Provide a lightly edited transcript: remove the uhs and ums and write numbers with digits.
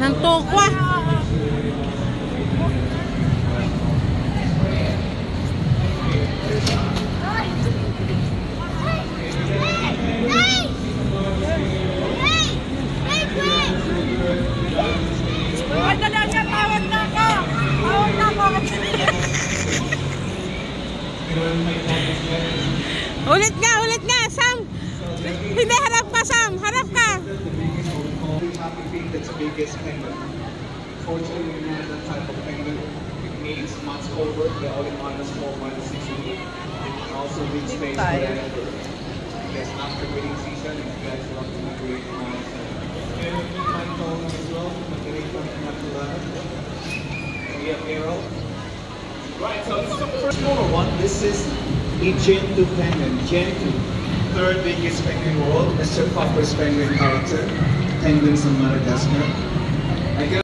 ng tokwa. Ulit nga, Sam. Hindi, harap ka, Sam. Harap ka. That's the biggest penguin. Fortunately, we have that type of penguin. It needs much over. They're only -4, -6. Also, big space for the emperor. Yes, after breeding season, if you guys want to migrate my tone as well, migrate from Nakula. We have Arrow. Right, so this is the first smaller one. This is a Gen 2 penguin. Gen 2. Third biggest penguin in the world. Mr. Popper's penguin character. Penguins in Madagascar.